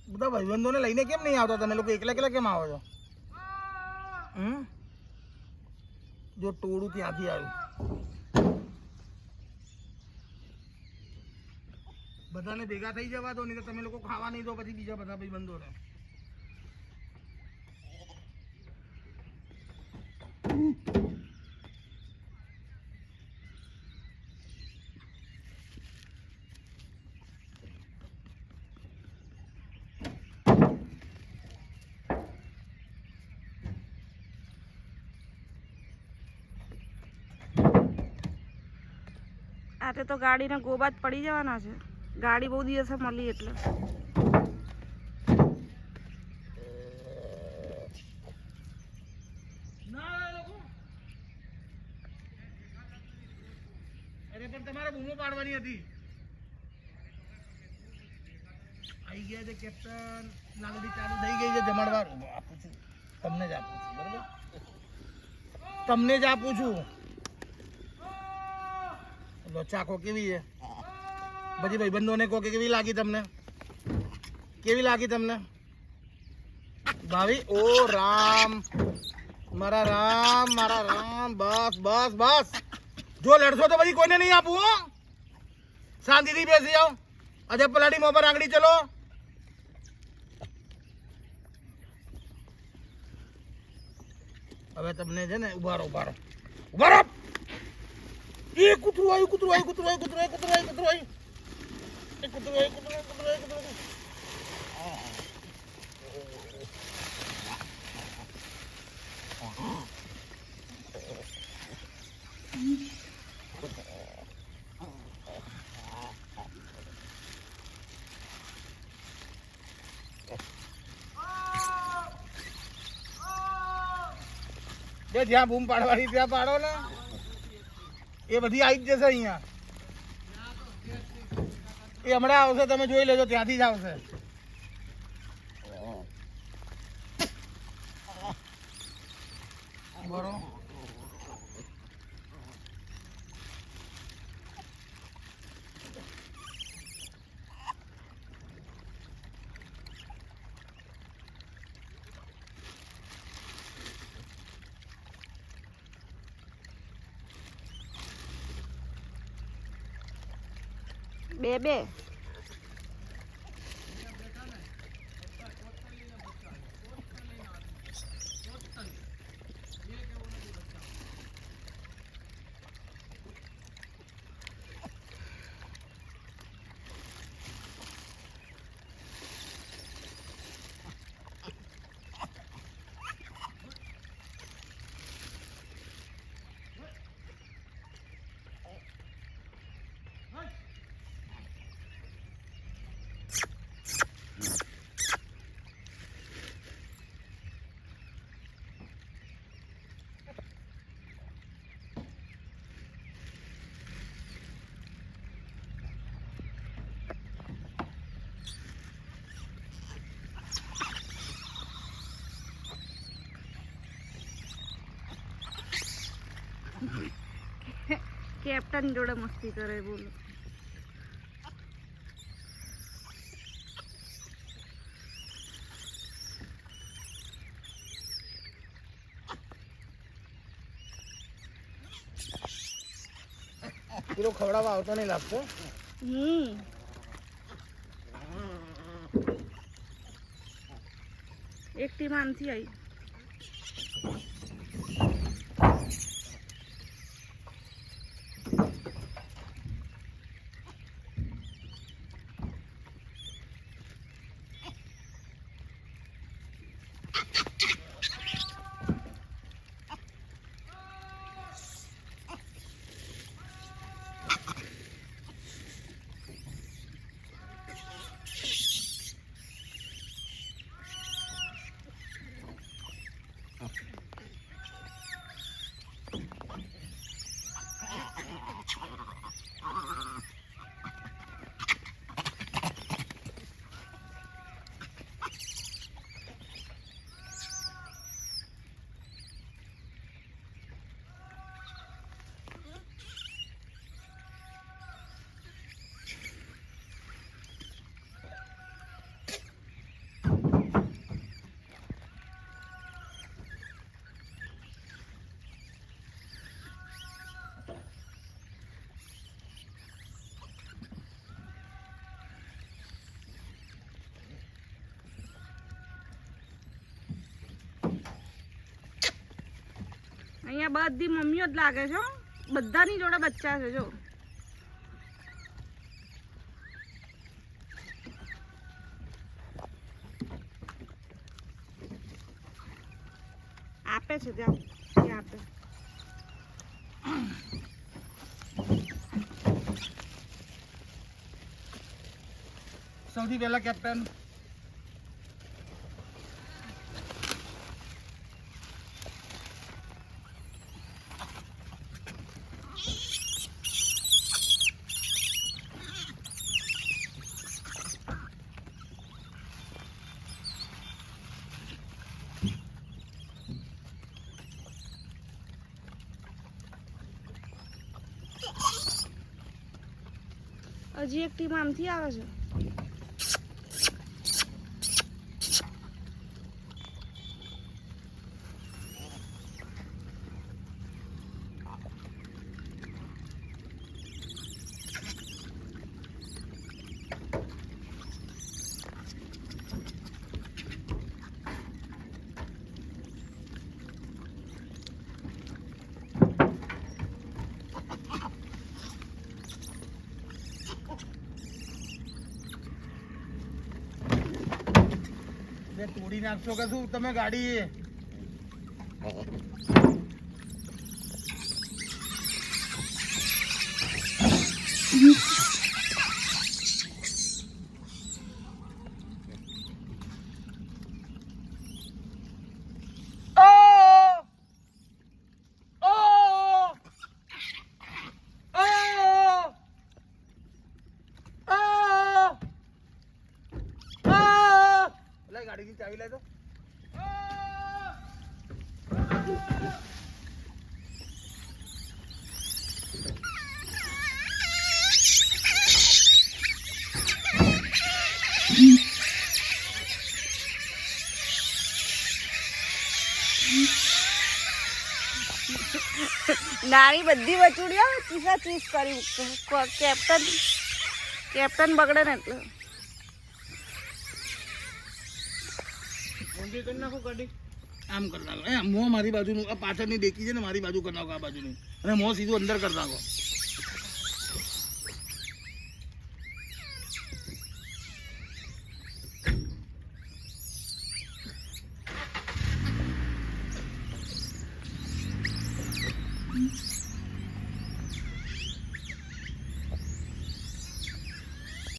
બધા ભાઈબંધોને લઈને કેમ નહીં આવતા તમે લોકો? એકલા એકલા કેમ આવો છો? જો ટોળું ત્યાંથી આવ્યું. બધાને ભેગા થઈ જવા દો, નહીં તો તમે લોકો ખાવા નહીં દો પછી બીજા બધા ભાઈબંધોને. આજે તો ગાડીને ગોબા જ પડી જવાના છે. ગાડી બહુ દિવસે મળી એટલે. અરે પણ તમારે બૂમો પાડવાની હતી. આવી ગયા છે કેપ્ટન. લાલડી ચાલુ થઈ ગઈ છે જમણવાર. આપું છું તમને જ આપું છું, બરાબર? તમને જ આપું છું. ચાખો કેવી છે? પછી ભાઈબંધોને કહો કે કેવી લાગી તમને? કેવી લાગી તમને ભાવી? ઓ રામ, મારા રામ, મારા રામ. બસ બસ બસ. જો લડશો તો પછી કોઈને નહીં આપું. હો, શાંતિથી બેસી જાઓ. અજય પલાડી મોં પર આંગળી ચલો. હવે તમને છે ને ઉભા રહો, ઉભા રહો, ઉભા રહો. એ કૂતરું આવ્યું, કૂતરું આવ્યું, કૂતરું આવ્યું, કૂતરું આવ્યું, કૂતરું આવ્યું, કૂતરું આવ્યું. એ કૂતરું આવ્યું, કૂતરું આવ્યું, કૂતરું આવ્યું, કૂતરું આવ્યું. જ્યાં બૂમ પાડવાની ત્યાં પાડો ને. એ બધી આવી જ જશે અહીંયા. એ હમણાં આવશે, તમે જોઈ લેજો, ત્યાંથી જ આવશે. બરોબર. બે બે કેપ્ટન જોડે મસ્તી કરે. બોલો. પેલો ખવડાવવા આવતો નહીં લાગતો. એક ટીમ આનથી આવી. અહીંયા બધી મમ્મીઓ જ લાગે છે હો. બધાની જોડે બચ્ચા છે જો. આપે છે ત્યાં એ આપે. સૌથી પહેલા કેપ્ટન હજી એક ટીમ આમથી આવે છે. તોડી નાખશો કે શું તમે ગાડી? ગાડી ની ચાવી લે તો. નાની બધી વચુડીઓ ચીસા ચીસ કરી કેપ્ટન બગડે ને એટલે આમ કરી નાખો. મોં મારી બાજુનું આ પાછળની ડેકી છે ને મારી બાજુ કરી નાખો, આ બાજુની, અને મોં સીધું અંદર કરી નાખો.